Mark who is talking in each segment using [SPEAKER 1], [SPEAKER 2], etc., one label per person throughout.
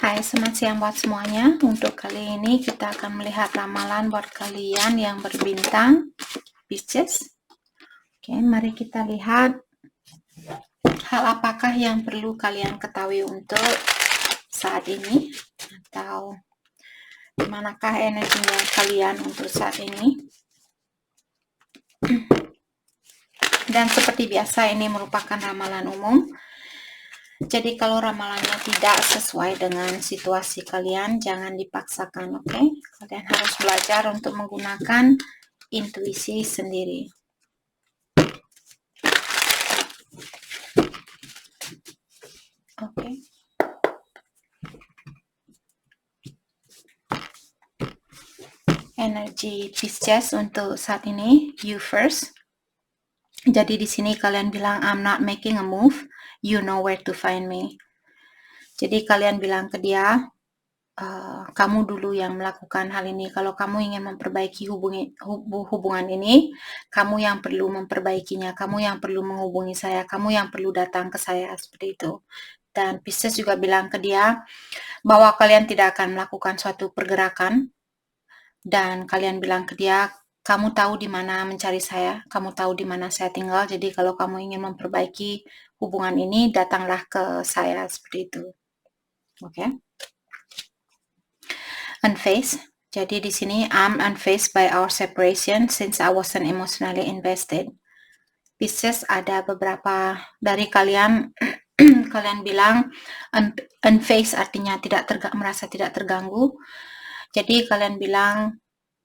[SPEAKER 1] Hai, selamat siang buat semuanya. Untuk kali ini kita akan melihat ramalan buat kalian yang berbintang Pisces. Oke, mari kita lihat hal apakah yang perlu kalian ketahui untuk saat ini, atau manakah energinya kalian untuk saat ini. Dan seperti biasa, ini merupakan ramalan umum. Jadi kalau ramalannya tidak sesuai dengan situasi kalian, jangan dipaksakan, oke? Kalian harus belajar untuk menggunakan intuisi sendiri. Oke. Energi Pisces untuk saat ini, you first. Jadi di sini kalian bilang I'm not making a move, you know where to find me. Jadi kalian bilang ke dia, kamu dulu yang melakukan hal ini. Kalau kamu ingin memperbaiki hubungan ini, kamu yang perlu memperbaikinya, kamu yang perlu menghubungi saya, kamu yang perlu datang ke saya, seperti itu. Dan Pisces juga bilang ke dia bahwa kalian tidak akan melakukan suatu pergerakan, dan kalian bilang ke dia, kamu tahu di mana mencari saya, kamu tahu di mana saya tinggal, jadi kalau kamu ingin memperbaiki hubungan ini, datanglah ke saya, seperti itu. Oke. Unfazed. Jadi di sini I'm unfazed by our separation since I wasn't emotionally invested. Pisces, ada beberapa dari kalian kalian bilang unfazed artinya merasa tidak terganggu. Jadi kalian bilang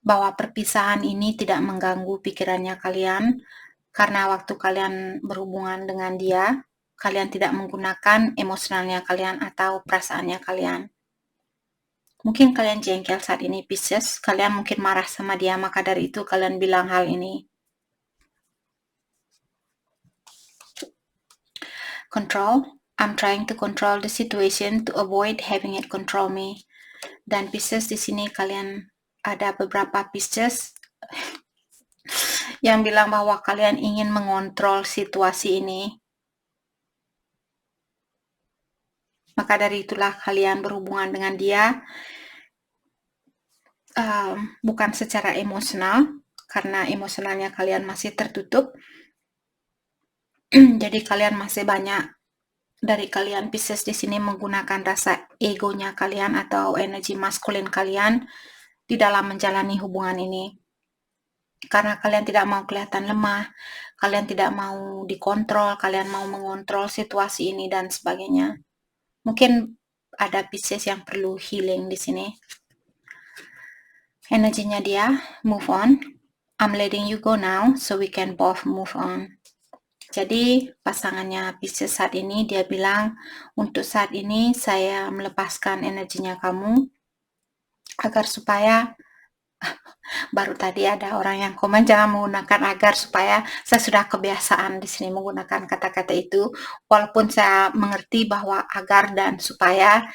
[SPEAKER 1] bahwa perpisahan ini tidak mengganggu pikirannya kalian karena waktu kalian berhubungan dengan dia, kalian tidak menggunakan emosionalnya kalian atau perasaannya kalian. Mungkin kalian jengkel saat ini Pisces, kalian mungkin marah sama dia, maka dari itu kalian bilang hal ini. Control, I'm trying to control the situation to avoid having it control me. Dan Pisces, di sini kalian ada beberapa Pisces yang bilang bahwa kalian ingin mengontrol situasi ini. Maka dari itulah kalian berhubungan dengan dia bukan secara emosional, karena emosionalnya kalian masih tertutup. Jadi kalian masih banyak dari kalian Pisces di sini menggunakan rasa egonya kalian atau energi maskulin kalian di dalam menjalani hubungan ini. Karena kalian tidak mau kelihatan lemah, kalian tidak mau dikontrol, kalian mau mengontrol situasi ini dan sebagainya. Mungkin ada Pisces yang perlu healing di sini. Energinya dia, move on. I'm letting you go now so we can both move on. Jadi pasangannya Pisces saat ini dia bilang, untuk saat ini saya melepaskan energinya kamu agar supaya baru tadi ada orang yang komen jangan menggunakan agar, supaya saya sudah kebiasaan di sini menggunakan kata-kata itu, walaupun saya mengerti bahwa agar dan supaya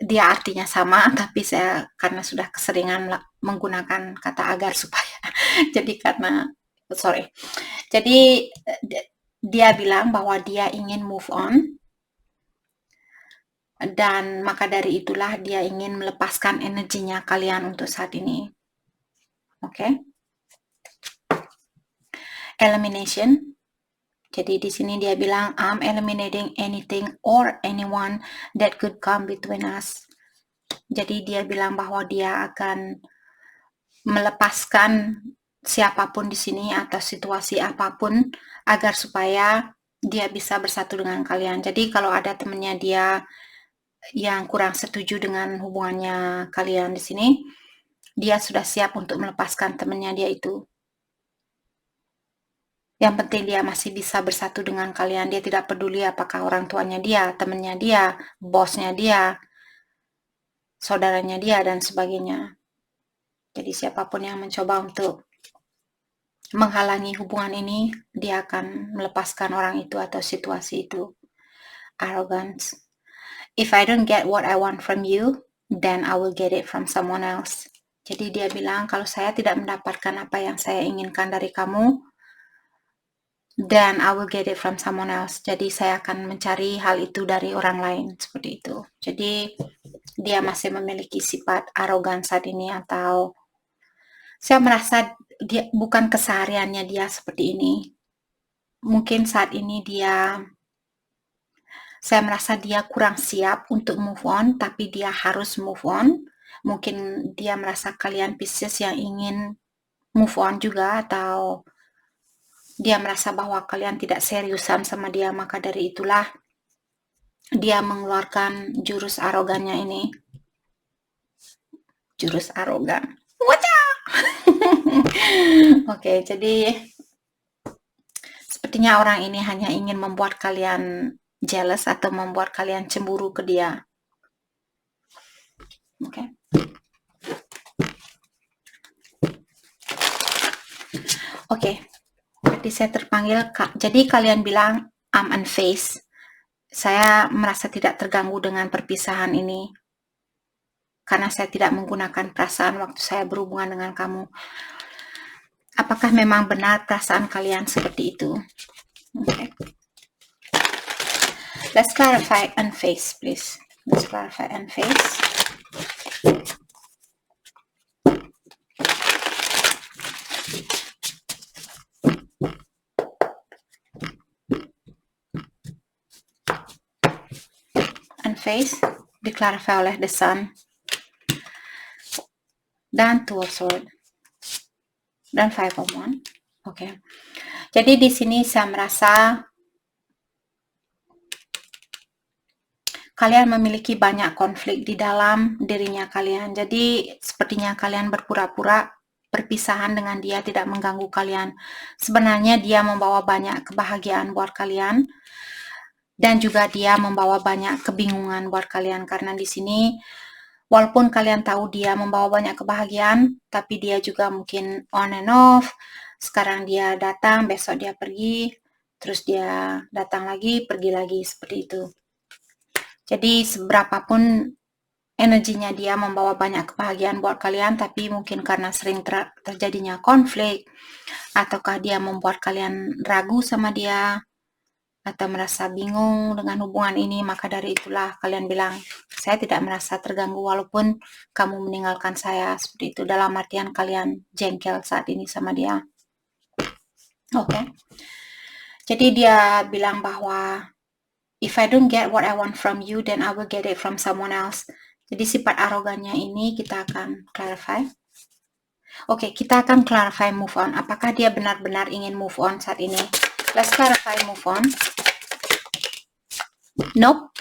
[SPEAKER 1] dia artinya sama, tapi saya karena sudah keseringan menggunakan kata agar supaya jadi dia bilang bahwa dia ingin move on, dan maka dari itulah dia ingin melepaskan energinya kalian untuk saat ini. Oke. Elimination. Jadi di sini dia bilang I'm eliminating anything or anyone that could come between us. Jadi dia bilang bahwa dia akan melepaskan siapapun di sini atau situasi apapun agar supaya dia bisa bersatu dengan kalian. Jadi kalau ada temannya dia yang kurang setuju dengan hubungannya kalian di sini, dia sudah siap untuk melepaskan temannya dia itu. Yang penting dia masih bisa bersatu dengan kalian. Dia tidak peduli apakah orang tuanya dia, temannya dia, bosnya dia, saudaranya dia, dan sebagainya. Jadi siapapun yang mencoba untuk menghalangi hubungan ini, dia akan melepaskan orang itu atau situasi itu. Arrogance. If I don't get what I want from you, then I will get it from someone else. Jadi dia bilang, kalau saya tidak mendapatkan apa yang saya inginkan dari kamu, then I will get it from someone else. Jadi saya akan mencari hal itu dari orang lain, seperti itu. Jadi dia masih memiliki sifat arogan saat ini, atau saya merasa dia bukan kesehariannya dia seperti ini. Mungkin saat ini saya merasa dia kurang siap untuk move on, tapi dia harus move on. Mungkin dia merasa kalian Pisces yang ingin move on juga, atau dia merasa bahwa kalian tidak seriusan sama dia, maka dari itulah dia mengeluarkan jurus arogannya ini. Jurus arogan. Wajah! Oke, jadi sepertinya orang ini hanya ingin membuat kalian jealous atau membuat kalian cemburu ke dia. Oke. Oke. Jadi saya terpanggil, jadi kalian bilang I'm unfazed. Saya merasa tidak terganggu dengan perpisahan ini, karena saya tidak menggunakan perasaan waktu saya berhubungan dengan kamu. Apakah memang benar perasaan kalian seperti itu? Okay. Let's clarify unfazed, please. Let's clarify unfazed. Unfazed diklarify oleh the sun dan two of swords dan five of wands. Oke. Jadi di sini saya merasa kalian memiliki banyak konflik di dalam dirinya kalian. Jadi sepertinya kalian berpura-pura perpisahan dengan dia tidak mengganggu kalian. Sebenarnya dia membawa banyak kebahagiaan buat kalian, dan juga dia membawa banyak kebingungan buat kalian, karena di sini walaupun kalian tahu dia membawa banyak kebahagiaan, tapi dia juga mungkin on and off. Sekarang dia datang, besok dia pergi, terus dia datang lagi, pergi lagi, seperti itu. Jadi seberapapun energinya dia membawa banyak kebahagiaan buat kalian, tapi mungkin karena sering terjadinya konflik, ataukah dia membuat kalian ragu sama dia, atau merasa bingung dengan hubungan ini, maka dari itulah kalian bilang, saya tidak merasa terganggu walaupun kamu meninggalkan saya, seperti itu. Dalam artian kalian jengkel saat ini sama dia. Oke. Jadi dia bilang bahwa if I don't get what I want from you, then I will get it from someone else. Jadi sifat arogannya ini kita akan clarify. Oke, kita akan clarify move on. Apakah dia benar-benar ingin move on saat ini? Let's clarify move on. Nope.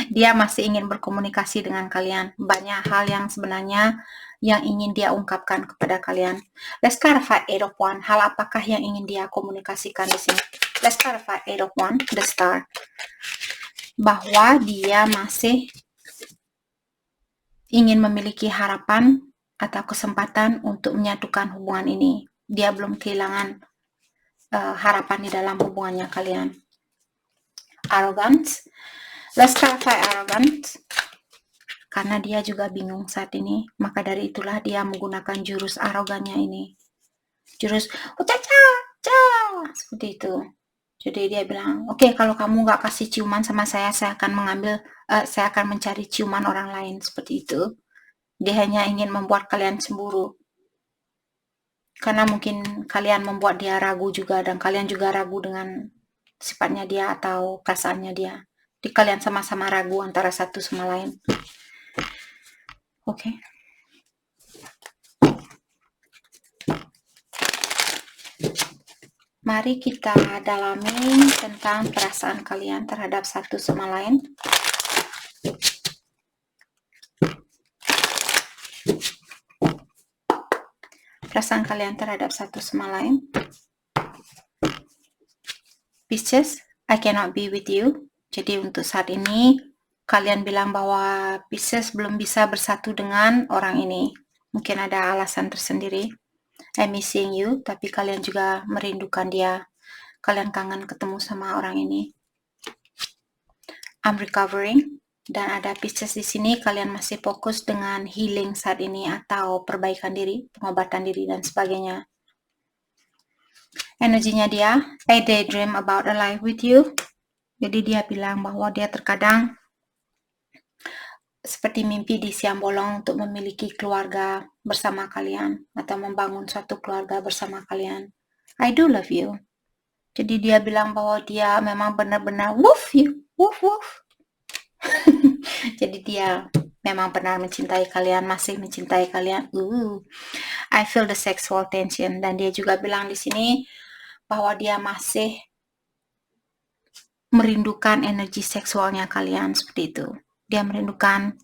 [SPEAKER 1] Dia masih ingin berkomunikasi dengan kalian. Banyak hal yang sebenarnya yang ingin dia ungkapkan kepada kalian. Let's clarify Eight of Wands. Hal apakah yang ingin dia komunikasikan di sini? Let's clarify Eight of Wands, the Star. Bahwa dia masih ingin memiliki harapan atau kesempatan untuk menyatukan hubungan ini. Dia belum kehilangan harapan di dalam hubungannya kalian. Arrogance. Let's clarify arrogance. Karena dia juga bingung saat ini, maka dari itulah dia menggunakan jurus arogannya ini. Jurus seperti itu. Jadi dia bilang, oke, kalau kamu nggak kasih ciuman sama saya akan mencari ciuman orang lain, seperti itu. Dia hanya ingin membuat kalian cemburu. Karena mungkin kalian membuat dia ragu juga, dan kalian juga ragu dengan sifatnya dia atau perasaannya dia. Jadi kalian sama-sama ragu antara satu sama lain. Oke. Mari kita dalami tentang perasaan kalian terhadap satu sama lain. Perasaan kalian terhadap satu sama lain. Pisces, I cannot be with you. Jadi untuk saat ini, kalian bilang bahwa Pisces belum bisa bersatu dengan orang ini. Mungkin ada alasan tersendiri. I'm missing you, tapi kalian juga merindukan dia. Kalian kangen ketemu sama orang ini. I'm recovering. Dan ada Pisces di sini, kalian masih fokus dengan healing saat ini atau perbaikan diri, pengobatan diri dan sebagainya. Energinya dia, I daydream about a life with you. Jadi dia bilang bahwa dia terkadang seperti mimpi di siang bolong untuk memiliki keluarga bersama kalian atau membangun suatu keluarga bersama kalian. I do love you. Jadi dia bilang bahwa dia memang benar-benar woof you, woof woof. Jadi dia memang benar mencintai kalian, masih mencintai kalian. I feel the sexual tension. Dan dia juga bilang di sini bahwa dia masih merindukan energi seksualnya kalian, seperti itu. Dia merindukan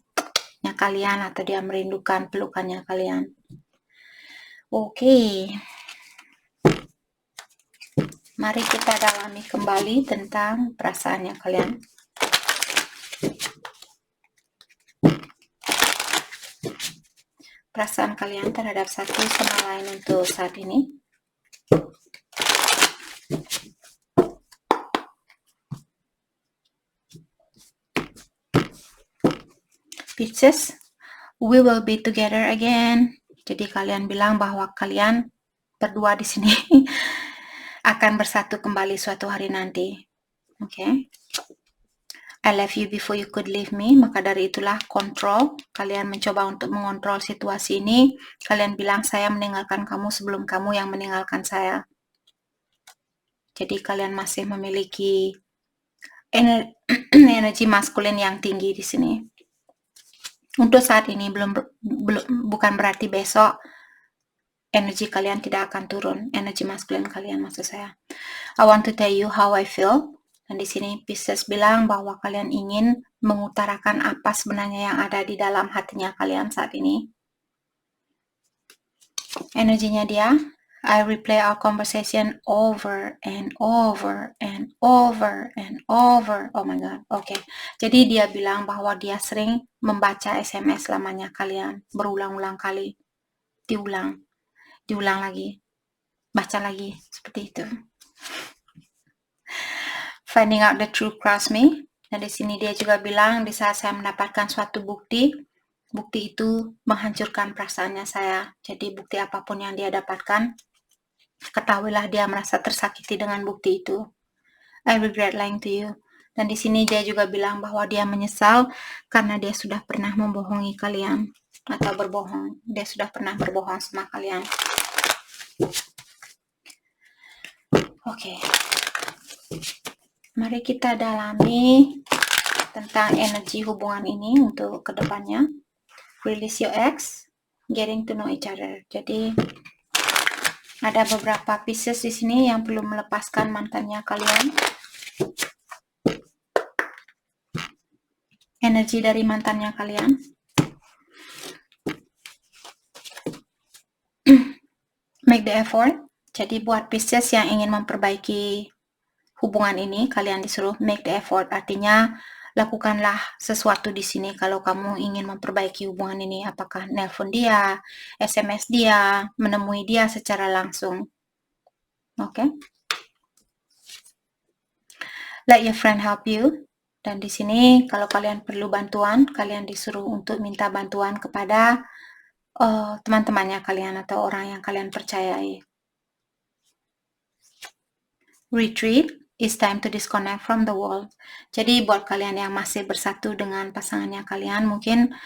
[SPEAKER 1] kalian atau dia merindukan pelukannya kalian. Oke. Mari kita dalami kembali tentang perasaannya kalian. Perasaan kalian terhadap satu sama lain untuk saat ini. Pisces, we will be together again. Jadi kalian bilang bahwa kalian berdua di sini akan bersatu kembali suatu hari nanti. Oke. I left you before you could leave me. Maka dari itulah kontrol. Kalian mencoba untuk mengontrol situasi ini. Kalian bilang saya meninggalkan kamu sebelum kamu yang meninggalkan saya. Jadi kalian masih memiliki energi maskulin yang tinggi di sini. Untuk saat ini bukan berarti besok energi kalian tidak akan turun. Energi maskulin kalian maksud saya. I want to tell you how I feel. Dan di sini Pisces bilang bahwa kalian ingin mengutarakan apa sebenarnya yang ada di dalam hatinya kalian saat ini. Energinya dia, I replay our conversation over and over and over and over. Oh my god. Oke. Jadi dia bilang bahwa dia sering membaca SMS lamanya kalian berulang-ulang kali. Diulang lagi. Baca lagi seperti itu. Finding out the truth cross me. Dan di sini dia juga bilang di saat saya mendapatkan suatu bukti itu menghancurkan perasaannya saya. Jadi bukti apapun yang dia dapatkan, ketahuilah dia merasa tersakiti dengan bukti itu. I regret lying to you. Dan di sini dia juga bilang bahwa dia menyesal karena dia sudah pernah membohongi kalian atau berbohong. Dia sudah pernah berbohong sama kalian. Oke. Mari kita dalami tentang energi hubungan ini untuk kedepannya. Release your ex, getting to know each other. Jadi ada beberapa Pisces di sini yang perlu melepaskan mantannya kalian. Energi dari mantannya kalian. Make the effort. Jadi buat Pisces yang ingin memperbaiki hubungan ini, kalian disuruh make the effort. Artinya lakukanlah sesuatu di sini kalau kamu ingin memperbaiki hubungan ini. Apakah nelpon dia, SMS dia, menemui dia secara langsung. Oke. Let your friend help you. Dan di sini kalau kalian perlu bantuan, kalian disuruh untuk minta bantuan kepada teman-temannya kalian atau orang yang kalian percayai. Retreat. It's time to disconnect from the world. Jadi buat kalian yang masih bersatu dengan pasangannya kalian, mungkin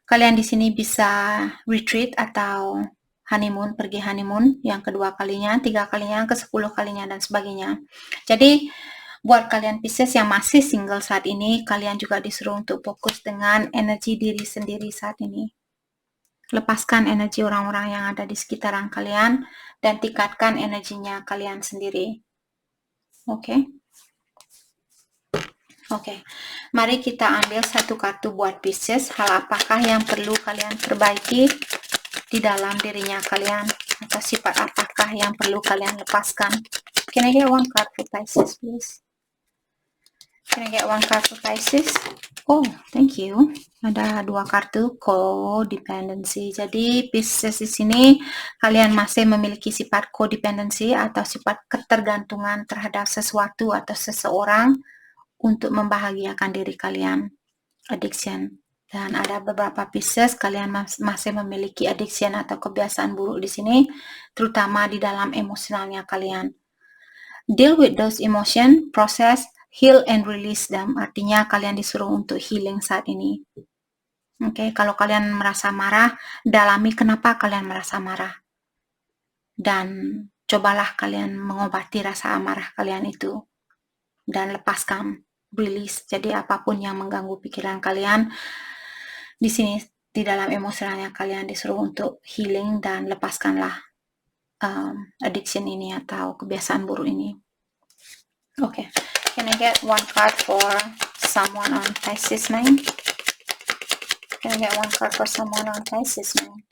[SPEAKER 1] kalian di sini bisa retreat atau honeymoon, pergi honeymoon yang kedua kalinya, 3 kalinya, ke-10 kalinya dan sebagainya. Jadi buat kalian Pisces yang masih single saat ini, kalian juga disuruh untuk fokus dengan energi diri sendiri saat ini. Lepaskan energi orang-orang yang ada di sekitaran kalian dan tingkatkan energinya kalian sendiri. Oke. Mari kita ambil satu kartu buat Pisces. Hal apakah yang perlu kalian perbaiki di dalam dirinya kalian? Atau sifat apakah yang perlu kalian lepaskan? Can I get one card for Pisces, please? Can I get one card for Pisces? Oh, thank you. Ada 2 kartu codependency. Jadi Pisces di sini kalian masih memiliki sifat codependency atau sifat ketergantungan terhadap sesuatu atau seseorang untuk membahagiakan diri kalian. Addiction. Dan ada beberapa pieces kalian masih memiliki addiction atau kebiasaan buruk di sini, terutama di dalam emosionalnya kalian. Deal with those emotion, process, heal and release them. Artinya kalian disuruh untuk healing saat ini. Oke, kalau kalian merasa marah, dalami kenapa kalian merasa marah. Dan cobalah kalian mengobati rasa amarah kalian itu. Dan lepaskan, release. Jadi apapun yang mengganggu pikiran kalian, di sini di dalam emosionalnya kalian disuruh untuk healing dan lepaskanlah addiction ini atau kebiasaan buruk ini. Okay, can I get one card for someone on Pisces mind? Can I get one card for someone on Pisces mind?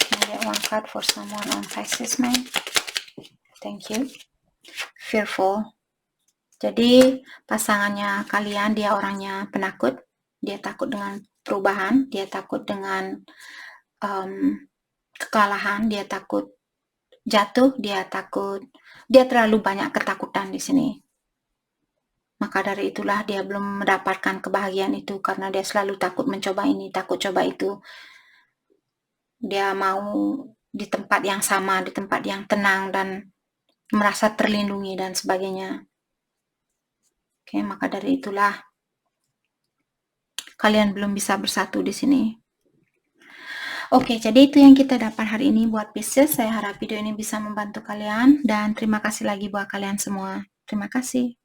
[SPEAKER 1] Can I get one card for someone on Pisces mind? Thank you. Fearful. Jadi pasangannya kalian, dia orangnya penakut, dia takut dengan perubahan, dia takut dengan kekalahan, dia takut jatuh, dia terlalu banyak ketakutan di sini. Maka dari itulah dia belum mendapatkan kebahagiaan itu, karena dia selalu takut mencoba ini, takut coba itu. Dia mau di tempat yang sama, di tempat yang tenang dan merasa terlindungi dan sebagainya. Oke, maka dari itulah kalian belum bisa bersatu di sini. Oke, jadi itu yang kita dapat hari ini buat Pisces. Saya harap video ini bisa membantu kalian dan terima kasih lagi buat kalian semua. Terima kasih.